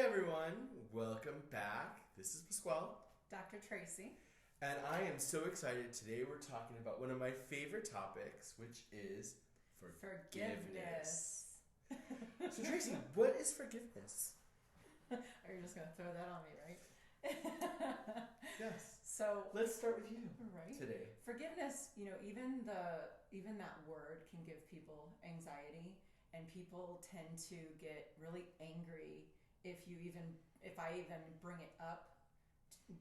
everyone, welcome back. This is Pasquale. Dr. Tracy. And I am so excited. Today we're talking about one of my favorite topics, which is forgiveness. So Tracy, what is forgiveness? Are you just going to throw that on me, right? Yes. So let's start with you today. Forgiveness, even that word can give people anxiety, and people tend to get really angry if I even bring it up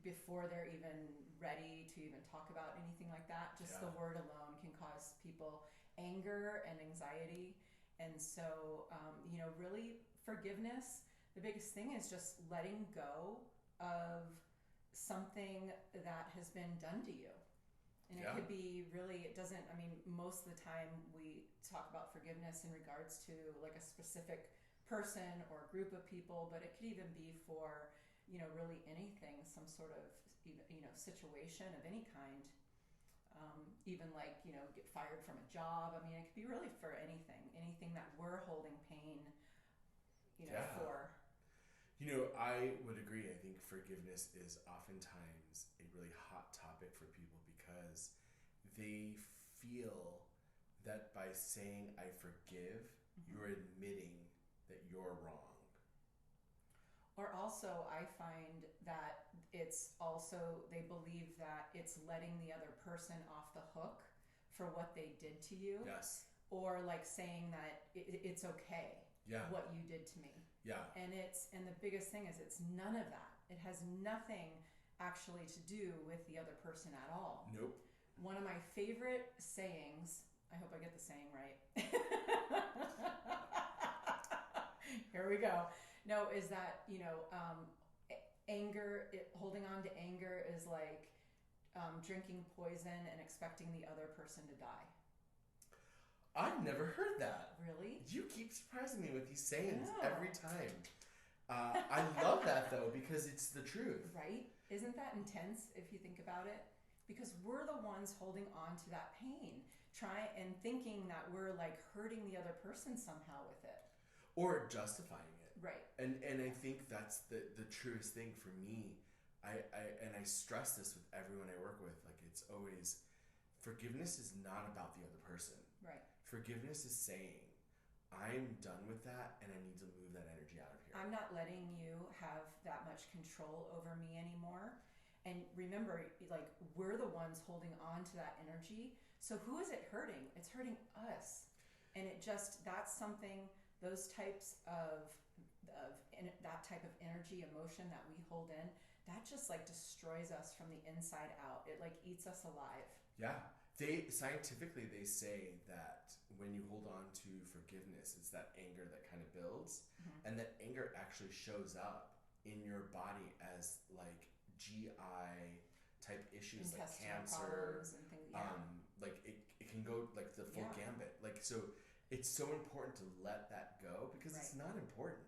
before they're even ready to even talk about anything like that. Just the word alone can cause people anger and anxiety. And so, really forgiveness, the biggest thing is just letting go of something that has been done to you. And it could be most of the time we talk about forgiveness in regards to like a specific person or group of people, but it could even be for, really anything, some sort of, situation of any kind. Even like, get fired from a job. I mean, it could be really for anything that we're holding pain, for. I would agree. I think forgiveness is oftentimes a really hot topic for people because they feel that by saying I forgive, you're admitting that you're wrong. Or also, I find that it's also, they believe that it's letting the other person off the hook for what they did to you. Yes. Or like saying that it's okay. What you did to me. Yeah. And the biggest thing is it's none of that. It has nothing actually to do with the other person at all. Nope. One of my favorite sayings, I hope I get the saying right. Here we go. No, is that, anger, holding on to anger is like drinking poison and expecting the other person to die. I've never heard that. Really? You keep surprising me with these sayings every time. I love that though because it's the truth. Right? Isn't that intense if you think about it? Because we're the ones holding on to that pain, and thinking that we're like hurting the other person somehow with it. Or justifying it. Right. And I think that's the truest thing for me. I stress this with everyone I work with. Like it's always, forgiveness is not about the other person. Right. Forgiveness is saying, I'm done with that and I need to move that energy out of here. I'm not letting you have that much control over me anymore. And remember, like, we're the ones holding on to that energy. So who is it hurting? It's hurting us. And that's something, those types of that type of energy, emotion that we hold in, that just like destroys us from the inside out. It like eats us alive. Yeah. Scientifically, they say that when you hold on to forgiveness, it's that anger that kind of builds, and that anger actually shows up in your body as like GI type issues, intestinal like cancer, problems and things, like it can go like the full gambit. Like, so it's so important to let that go because it's not important.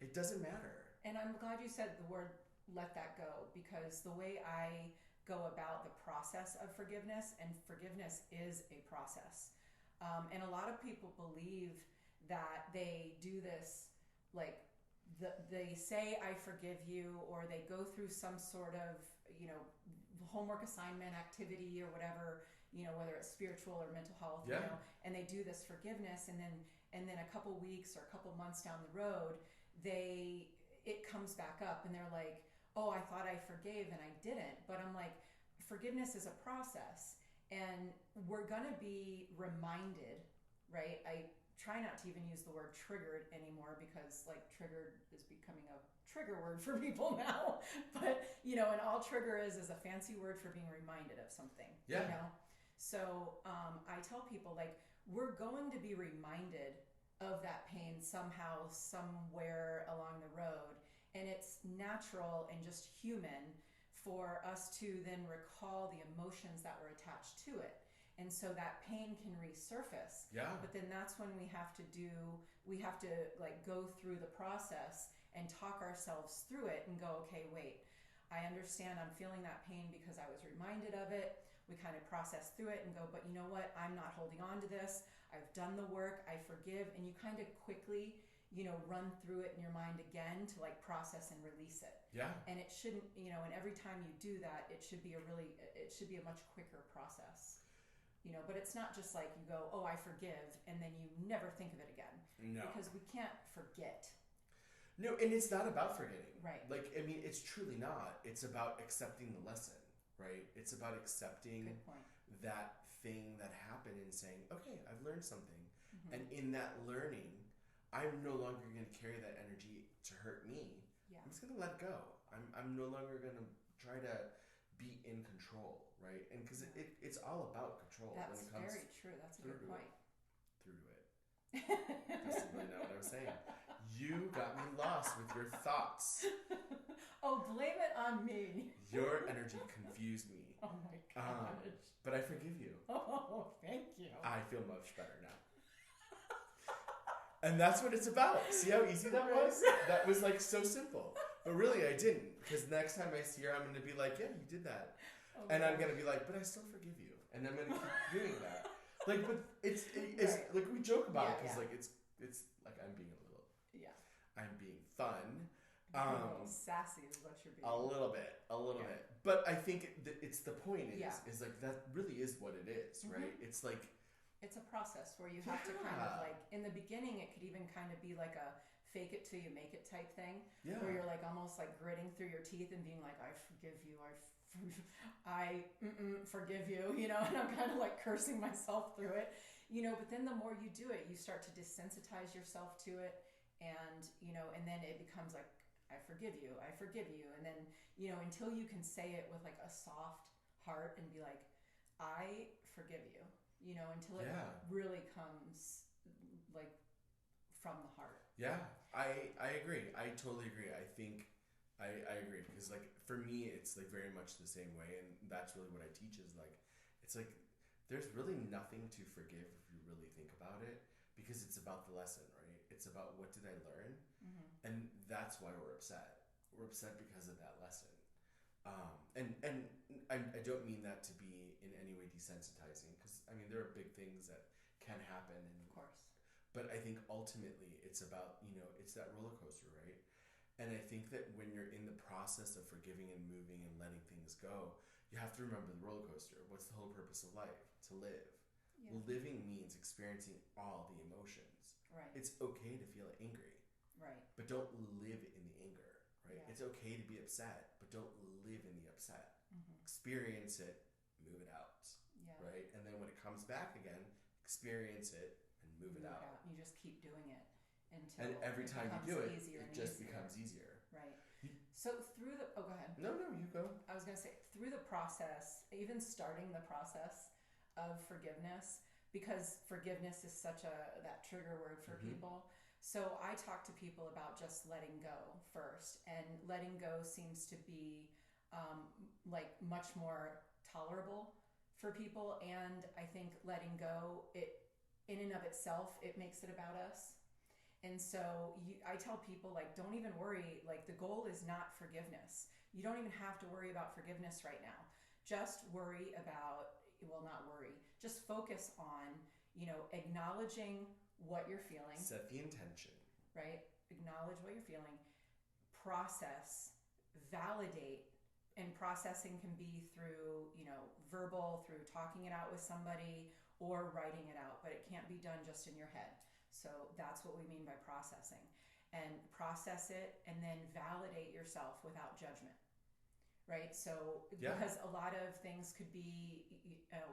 It doesn't matter. And I'm glad you said the word let that go, because the way I go about the process of forgiveness, and forgiveness is a process. And a lot of people believe that they do this, like they say, I forgive you, or they go through some sort of, homework assignment activity or whatever, whether it's spiritual or mental health, and they do this forgiveness. And then a couple weeks or a couple months down the road, it comes back up and they're like, oh, I thought I forgave and I didn't. But I'm like, forgiveness is a process, and we're going to be reminded, right? I try not to even use the word triggered anymore because like triggered is becoming a trigger word for people now. But, and all trigger is a fancy word for being reminded of something, So I tell people, like, we're going to be reminded of that pain somehow, somewhere along the road. And it's natural and just human for us to then recall the emotions that were attached to it. And so that pain can resurface. Yeah. But then that's when we have to like go through the process and talk ourselves through it and go, okay, wait, I understand I'm feeling that pain because I was reminded of it. We kind of process through it and go, but you know what? I'm not holding on to this. I've done the work. I forgive. And you kind of quickly, run through it in your mind again to like process and release it. Yeah. And it shouldn't, and every time you do that, it should be a much quicker process. But it's not just like you go, oh, I forgive, and then you never think of it again. No. Because we can't forget. No, and it's not about forgetting. Right. Like, I mean, it's truly not. It's about accepting the lesson, right? It's about accepting Good point. that thing that happened and saying, okay, I've learned something. Mm-hmm. And in that learning, I'm no longer going to carry that energy to hurt me. Yeah. I'm just going to let go. I'm no longer going to try to be in control, right? And because it's all about control. That's when it comes very true. That's a good point. Through to it. That's really not what I was saying. You got me lost with your thoughts. Oh, blame it on me. Your energy confused me. Oh my gosh. But I forgive you. Oh, thank you. I feel much better now. And that's what it's about. See how easy that was? That was like so simple. But really I didn't. Because next time I see her, I'm going to be like, yeah, you did that. Oh, and I'm going to be like, but I still forgive you. And I'm going to keep doing that. Like, but it's Right. like we joke about it because Yeah. like it's like I'm being Yeah. I'm being fun. A little sassy is what you're being. A little bit. But I think it's the point is like that really is what it is, right? Mm-hmm. It's like it's a process where you have to kind of like in the beginning it could even kind of be like a fake it till you make it type thing, where you're like almost like gritting through your teeth and being like, I forgive you, I forgive you, and I'm kind of like cursing myself through it, but then the more you do it, you start to desensitize yourself to it, and and then it becomes like, I forgive you, and then until you can say it with like a soft heart and be like, I forgive you, until it really comes like from the heart. Yeah, I agree. I totally agree. I think I agree because like for me it's like very much the same way, and that's really what I teach is like it's like there's really nothing to forgive if you really think about it, because it's about the lesson, right? It's about what did I learn, and that's why we're upset. We're upset because of that lesson. And I don't mean that to be in any way desensitizing, because I mean there are big things that can happen, and Of course. but I think ultimately it's about it's that roller coaster, right? And I think that when you're in the process of forgiving and moving and letting things go, you have to remember the roller coaster. What's the whole purpose of life? To live. Yeah. Living means experiencing all the emotions. Right. It's okay to feel angry. Right. But don't live in the anger, right? Yeah. It's okay to be upset, but don't live in the upset. Mm-hmm. Experience it, move it out, right? And then when it comes back again, experience it and move it out. You just keep doing it until And every time you do it, it just easier. becomes easier. Right. So through the go ahead. No, you go. I was going to say through the process, even starting the process of forgiveness, because forgiveness is such that trigger word for people. So I talk to people about just letting go first, and letting go seems to be like much more tolerable for people. And I think letting go, it in and of itself, it makes it about us. And so I tell people, like, don't even worry. Like, the goal is not forgiveness. You don't even have to worry about forgiveness right now. Just worry about, not worry. Just focus on, acknowledging what you're feeling. Set the intention. Right? Acknowledge what you're feeling. Process. Validate. And processing can be through, verbal, through talking it out with somebody or writing it out. But it can't be done just in your head. So that's what we mean by processing. And process it and then validate yourself without judgment, right? So because a lot of things could be,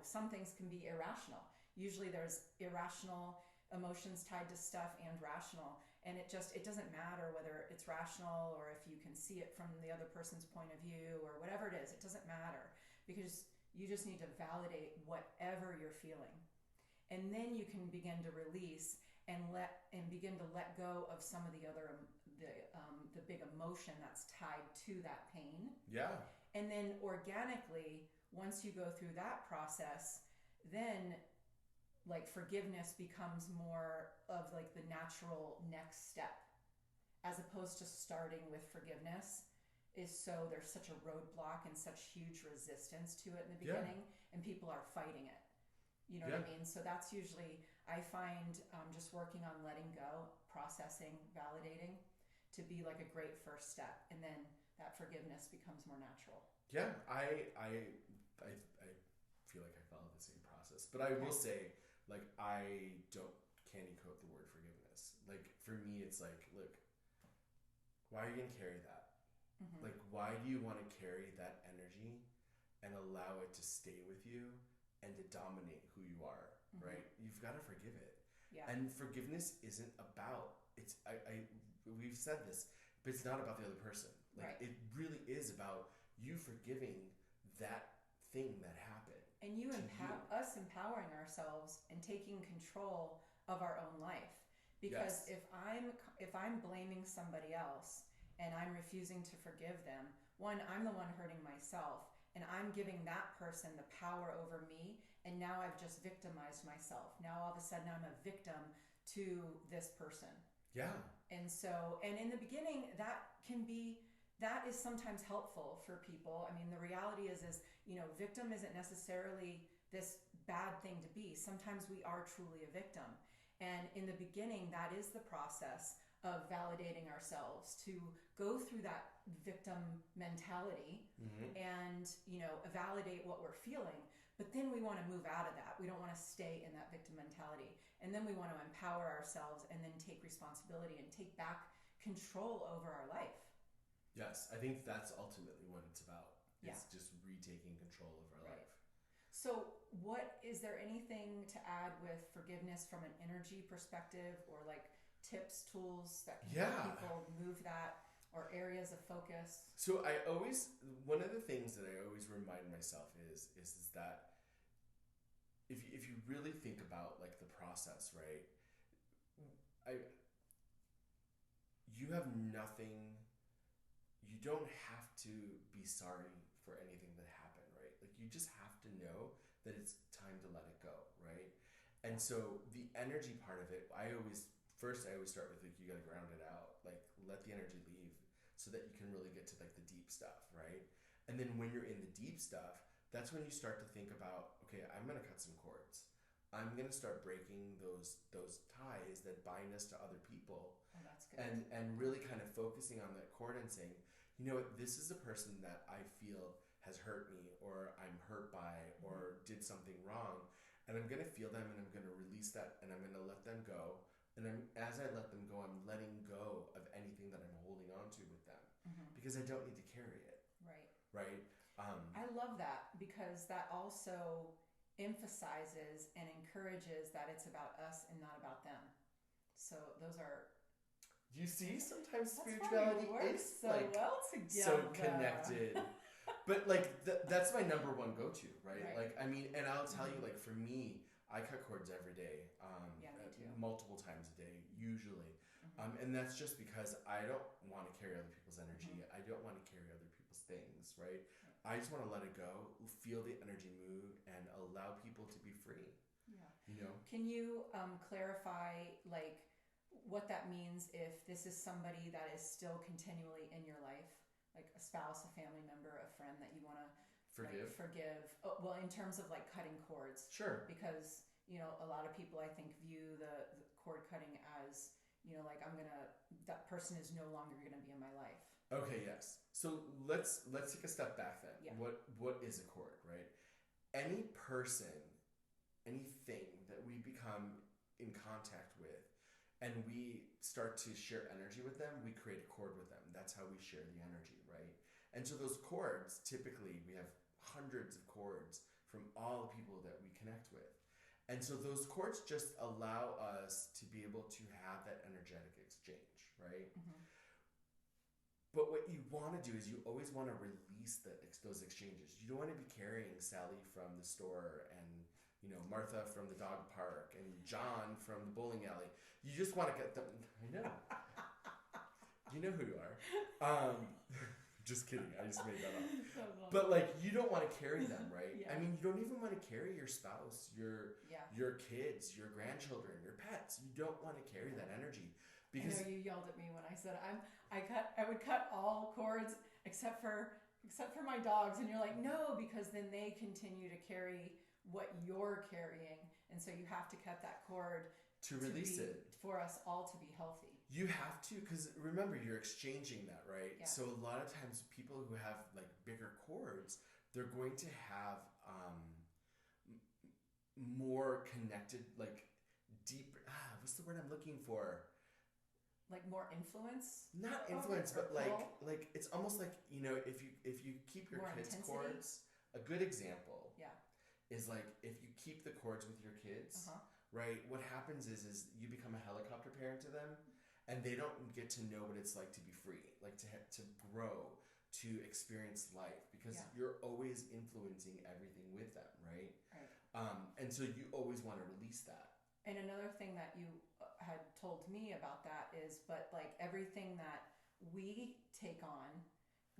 some things can be irrational. Usually there's irrational emotions tied to stuff and rational. And it doesn't matter whether it's rational or if you can see it from the other person's point of view or whatever it is. It doesn't matter, because you just need to validate whatever you're feeling. And then you can begin to release and begin to let go of some of the other the big emotion that's tied to that pain. Yeah. And then organically, once you go through that process, then like forgiveness becomes more of like the natural next step, as opposed to starting with forgiveness is so there's such a roadblock and such huge resistance to it in the beginning, and people are fighting it. You know what I mean? So that's usually I find just working on letting go, processing, validating to be like a great first step. And then that forgiveness becomes more natural. Yeah, I feel like I follow the same process, but I will say, like, I don't candy coat the word forgiveness. Like, for me, it's like, look, why are you gonna carry that? Mm-hmm. Like, why do you want to carry that energy and allow it to stay with you and to dominate who you are? Mm-hmm. Right? You've got to forgive it. Yeah. And forgiveness isn't about it's. We've said this, but it's not about the other person. Like, right. It really is about you forgiving that thing that happened. And us empowering ourselves and taking control of our own life. Because yes. if I'm blaming somebody else and I'm refusing to forgive them, one, I'm the one hurting myself, and I'm giving that person the power over me, and now I've just victimized myself. Now all of a sudden I'm a victim to this person. Yeah. And so, and in the beginning, that is sometimes helpful for people. I mean, the reality is, victim isn't necessarily this bad thing to be. Sometimes we are truly a victim. And in the beginning, that is the process of validating ourselves, to go through that victim mentality mm-hmm. and, validate what we're feeling. But then we want to move out of that. We don't want to stay in that victim mentality. And then we want to empower ourselves and then take responsibility and take back control over our life. Yes, I think that's ultimately what it's about. Yeah. It's just retaking control of our life. So is there anything to add with forgiveness from an energy perspective, or like tips, tools that can help people move that, or areas of focus? So one of the things that I always remind myself is that if you really think about like the process, right? You have nothing, you don't have to be sorry for anything that happened, right? Like, you just have to know that it's time to let it go, right? And so the energy part of it, I always start with, like, you got to ground it out, like, let the energy leave so that you can really get to like the deep stuff, right? And then when you're in the deep stuff, that's when you start to think about, okay, I'm going to cut some cords. I'm going to start breaking those ties that bind us to other people. Oh, that's good. And really kind of focusing on that cord and saying, you know what, this is a person that I feel has hurt me, or I'm hurt by, or did something wrong. And I'm going to feel them, and I'm going to release that, and I'm going to let them go. And as I let them go, I'm letting go of anything that I'm holding on to with them, because I don't need to carry it. Right. Right. I love that, because that also emphasizes and encourages that it's about us and not about them. So those are. You see, sometimes spirituality is so like well together. So connected. But like that's my number one go-to, right? Like, I mean, and I'll tell you, like, for me, I cut cords every day, me too. multiple times a day, usually. And that's just because I don't want to carry other people's energy. I don't want to carry other people's things, right? I just want to let it go, feel the energy move, and allow people to be free. Yeah. You know? Can you clarify, like, what that means if this is somebody that is still continually in your life, like a spouse, a family member, a friend that you want to forgive? Oh, well, in terms of like cutting cords. Sure. Because, a lot of people, I think, view the cord cutting as, like, that person is no longer going to be in my life. Okay, yes. So let's take a step back then. Yeah. What is a cord, right? Any person, anything that we become in contact with, and we start to share energy with them, we create a cord with them. That's how we share the energy, right? And so those cords, typically, we have hundreds of cords from all the people that we connect with. And so those cords just allow us to be able to have that energetic exchange, right? But what you want to do is you always want to release those exchanges. You don't want to be carrying Sally from the store and, Martha from the dog park and John from the bowling alley. You just want to get them. I know. You know who you are. Just kidding. I just made that up. But like, you don't want to carry them, right? Yeah. I mean, you don't even want to carry your spouse, your kids, your grandchildren, your pets. You don't want to carry that energy. Because I know you yelled at me when I said I would cut all cords except for my dogs, and you're like, no, because then they continue to carry what you're carrying, And so you have to cut that cord to release it. For us all to be healthy. You have to, because remember, you're exchanging that, right? Yeah. So a lot of times people who have like bigger cords, they're going to have more connected, like deep, what's the word I'm looking for? Like more influence? Not influence, but like it's almost like, you know, if you keep your more kids' intensity? cords, a good example Yeah. is like if you keep the cords with your kids, right? What happens is you become a helicopter parent to them, and they don't get to know what it's like to be free, like to grow, to experience life, because you're always influencing everything with them, right? Right. And so you always want to release that. And another thing that you had told me about that is, but like everything that we take on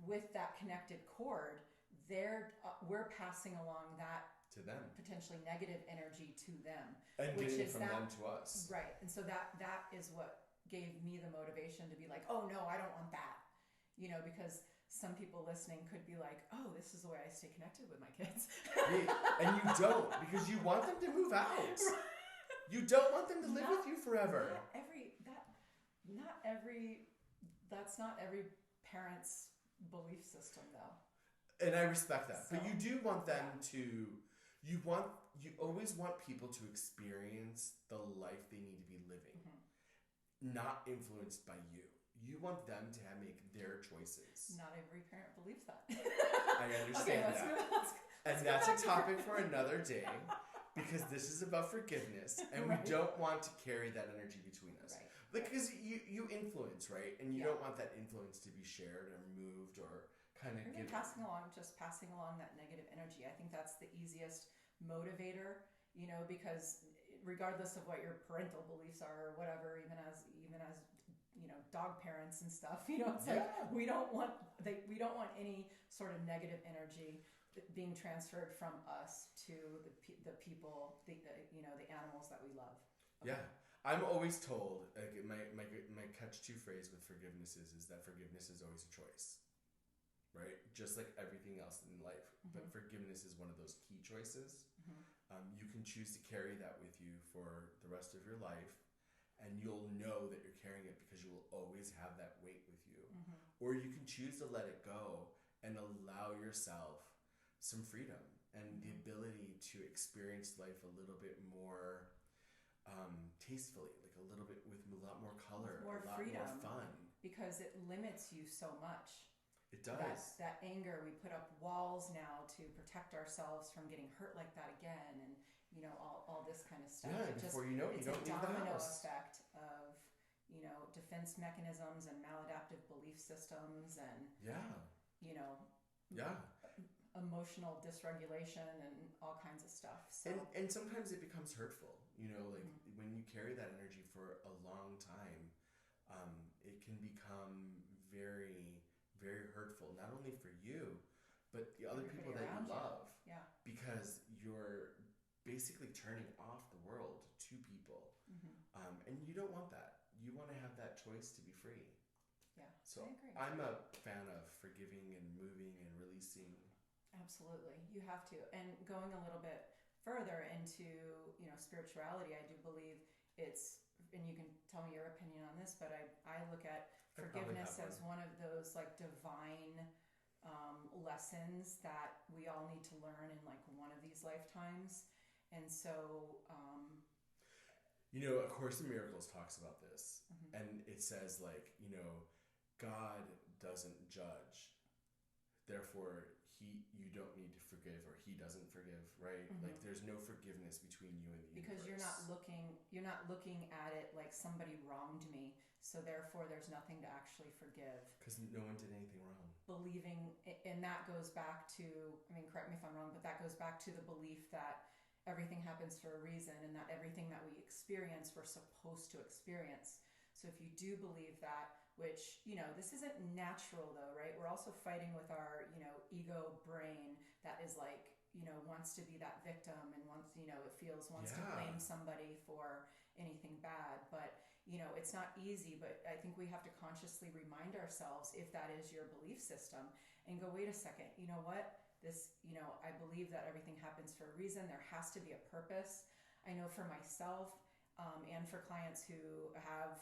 with that connected cord, we're passing along that to them, potentially negative energy to them, and getting it from them to us, right? And so that is what gave me the motivation to be like, oh no, I don't want that, you know, because some people listening could be like, oh, this is the way I stay connected with my kids. And you don't, because you want them to move out. You don't want them to live with you forever. That's not every parent's belief system though. And I respect that. So, but you do want them to, you always want people to experience the life they need to be living, not influenced by you. You want them to make their choices. Not every parent believes that. I understand that. And that's a topic for another day, because this is about forgiveness, and we don't want to carry that energy between us. Right. Because you influence, right? And you don't want that influence to be shared or moved or kind of passing along that negative energy. I think that's the easiest motivator, you know, because regardless of what your parental beliefs are or whatever, even as you know, dog parents and stuff, you know, it's like we don't want any sort of negative energy being transferred from us to the people, the you know, the animals that we love. Okay. Yeah. I'm always told, like, my catch-2 phrase with forgiveness is that forgiveness is always a choice, right? Just like everything else in life. But forgiveness is one of those key choices. You can choose to carry that with you for the rest of your life, and you'll know that you're carrying it because you will always have that weight with you. Or you can choose to let it go and allow yourself some freedom and the ability to experience life a little bit more tastefully, like a little bit with a lot more color, more a lot freedom, more fun. Because it limits you so much. It does. That anger, we put up walls now to protect ourselves from getting hurt like that again, and you know, all this kind of stuff. Yeah, before you know it, you don't leave the house. It's a domino effect of, you know, defense mechanisms and maladaptive belief systems, and you know, emotional dysregulation and all kinds of stuff. So. And sometimes it becomes hurtful, you know, like when you carry that energy for a long time, it can become very, very hurtful, not only for you, but the other people that you love. Yeah. Because you're basically turning off the world to people. And you don't want that. You want to have that choice to be free. Yeah, so I agree. I'm a fan of forgiving and moving and releasing. Absolutely. You have to. And going a little bit further into, you know, spirituality, I do believe it's, and you can tell me your opinion on this, but I look at forgiveness as one of those like divine lessons that we all need to learn in like one of these lifetimes. And so you know, A Course in Miracles talks about this, and it says, like, you know, God doesn't judge, therefore you don't need to forgive, or he doesn't forgive, right? Like, there's no forgiveness between you and the because universe. you're not looking at it like somebody wronged me, so therefore there's nothing to actually forgive. Because no one did anything wrong. Believing, and that goes back to, I mean, correct me if I'm wrong, but that goes back to the belief that everything happens for a reason, and that everything that we experience, we're supposed to experience. So if you do believe that, which, you know, this isn't natural though, right? We're also fighting with our, you know, ego brain that is like, you know, wants to be that victim and wants to blame somebody for anything bad. But, you know, it's not easy, but I think we have to consciously remind ourselves, if that is your belief system, and go, wait a second, you know what? This, you know, I believe that everything happens for a reason. There has to be a purpose. I know for myself, and for clients who have,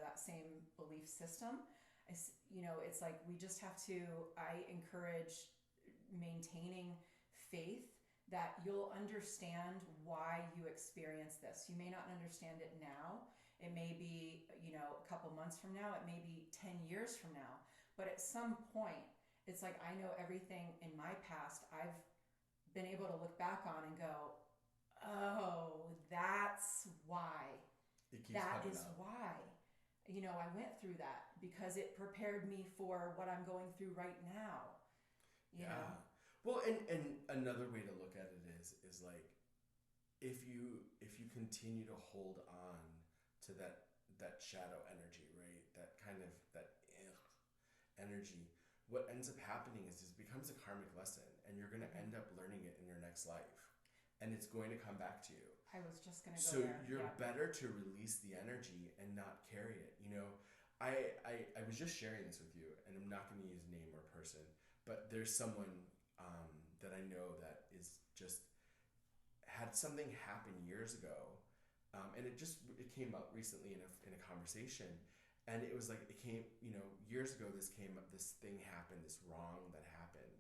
that same belief system, it's like we just have to, I encourage maintaining faith that you'll understand why you experience this. You may not understand it now. It may be, a couple months from now. It may be 10 years from now. But at some point, it's like I know everything in my past I've been able to look back on and go, oh, that's why. That is why. I went through that because it prepared me for what I'm going through right now. You know? Well, and another way to look at it is like if you continue to hold on to that shadow energy, right? That kind of energy, what ends up happening is it becomes a karmic lesson, and you're going to end up learning it in your next life, and it's going to come back to you. I was just going to So go there. you're better to release the energy and not carry it. I was just sharing this with you, and I'm not going to use name or person, but there's someone that I know that is just had something happen years ago, and it came up recently in a conversation, and it was like it came years ago. This thing happened, this wrong that happened,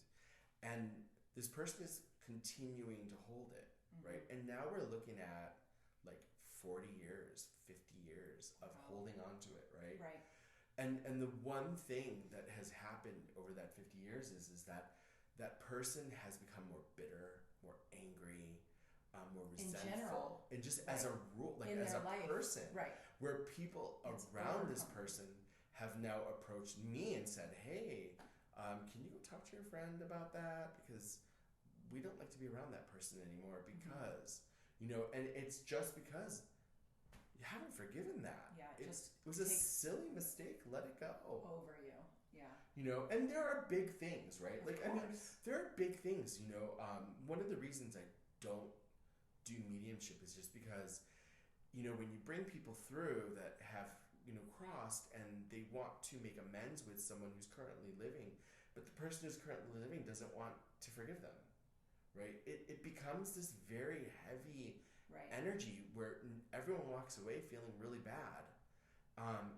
and this person is continuing to hold it, right? And now we're looking at like 40 years, 50 years of holding on to it, right? Right. And the one thing that has happened over that 50 years is that person has become more bitter, more angry, more resentful. In general. And just as a rule, like in as a life. person. Right. Where people around this person have now approached me and said, hey, can you go talk to your friend about that? Because we don't like to be around that person anymore because, and it's just because you haven't forgiven that. Yeah, it was a silly mistake. Let it go. Over you. Yeah. And there are big things, right? Of course. There are big things, one of the reasons I don't do mediumship is just because, when you bring people through that have, crossed and they want to make amends with someone who's currently living, but the person who's currently living doesn't want to forgive them, right? It becomes this very heavy energy where everyone walks away feeling really bad,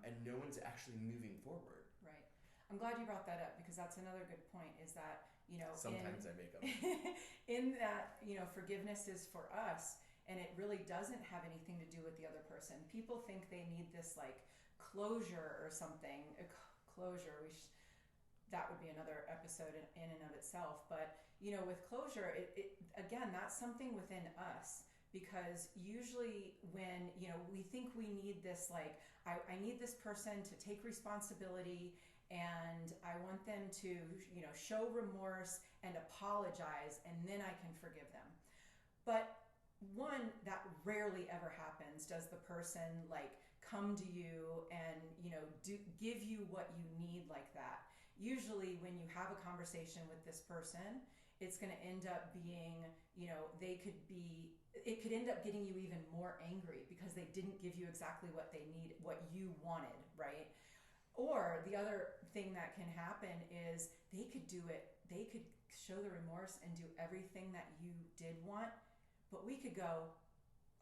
and no one's actually moving forward. Right. I'm glad you brought that up because that's another good point is that, sometimes I make them. In that, forgiveness is for us and it really doesn't have anything to do with the other person. People think they need this like closure or something. Closure, that would be another episode in and of itself. But, with closure, it again, that's something within us. Because usually when, we think we need this, like, I need this person to take responsibility and I want them to, show remorse and apologize and then I can forgive them. But one, that rarely ever happens. Does the person like come to you and, give you what you need like that? Usually when you have a conversation with this person, it's going to end up being, it could end up getting you even more angry because they didn't give you exactly what they need, what you wanted, right? Or the other thing that can happen is they could show the remorse and do everything that you did want, but we could go,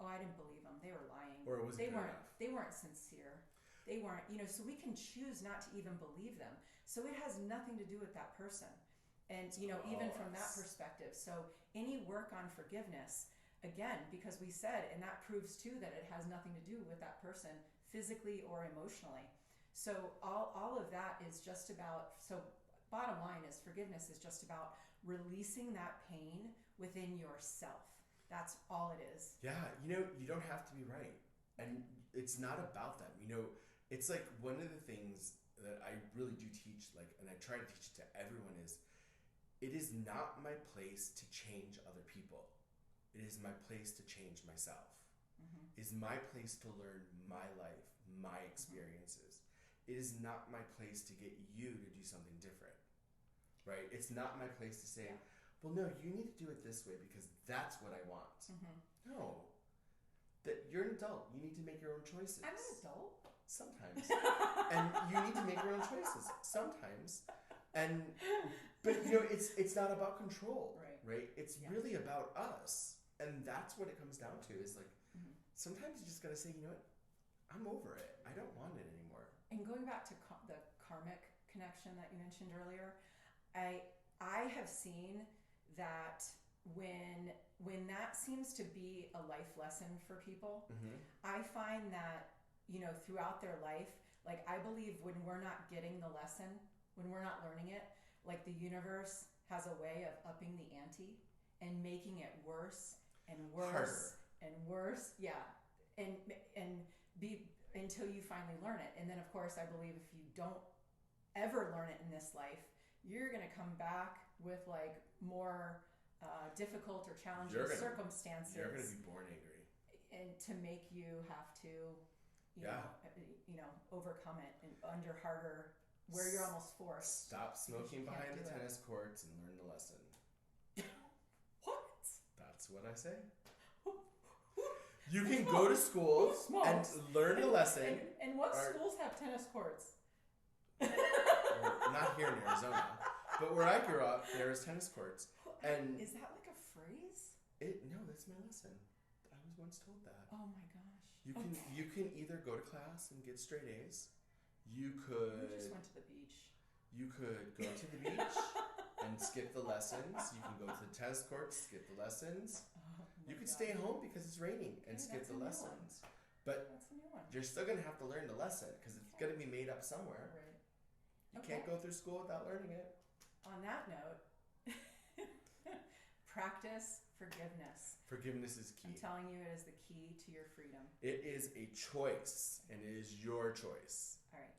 oh, I didn't believe them. They were lying. Or it wasn't good enough. They weren't sincere. They weren't, so we can choose not to even believe them. So it has nothing to do with that person. And, even from that perspective. So any work on forgiveness, again, because we said, and that proves too that it has nothing to do with that person physically or emotionally. So all of that is just about, so bottom line is forgiveness is just about releasing that pain within yourself. That's all it is. Yeah, you don't have to be right. And it's not about them. It's like one of the things that I really do teach, like, and I try to teach it to everyone is, it is not my place to change other people. It is my place to change myself. Mm-hmm. It is my place to learn my life, my experiences. It is not my place to get you to do something different, right? It's not my place to say, well, no, you need to do it this way because that's what I want. Mm-hmm. No, that you're an adult. You need to make your own choices. I'm an adult. Sometimes. And you need to make your own choices. Sometimes. But it's not about control, right? It's really about us. And that's what it comes down to is like, sometimes you just gotta say, you know what, I'm over it. I don't want it anymore. And going back to the karmic connection that you mentioned earlier, I have seen that when that seems to be a life lesson for people, I find that, throughout their life, like I believe when we're not getting the lesson, when we're not learning it, like the universe has a way of upping the ante and making it worse and worse and worse. Yeah. And be until you finally learn it. And then of course I believe if you don't ever learn it in this life, you're going to come back with like more difficult or challenging circumstances. You're going to be born angry. And to make you have to, overcome it and under harder, where you're almost forced. Stop smoking behind the tennis courts and learn the lesson. What? That's what I say. You can go to school and learn the lesson. And what schools have tennis courts? Not here in Arizona, but where I grew up, there is tennis courts. And is that like a phrase? No, that's my lesson. I was once told that. Oh my gosh. You can either go to class and get straight A's. You just went to the beach. You could go to the beach and skip the lessons. You can go to the tennis courts, skip the lessons. You could stay home because it's raining and skip the lessons. But that's a new one. You're still going to have to learn the lesson because it's going to be made up somewhere. Right. You can't go through school without learning it. On that note, practice forgiveness. Forgiveness is key. I'm telling you, it is the key to your freedom. It is a choice, and it is your choice. All right.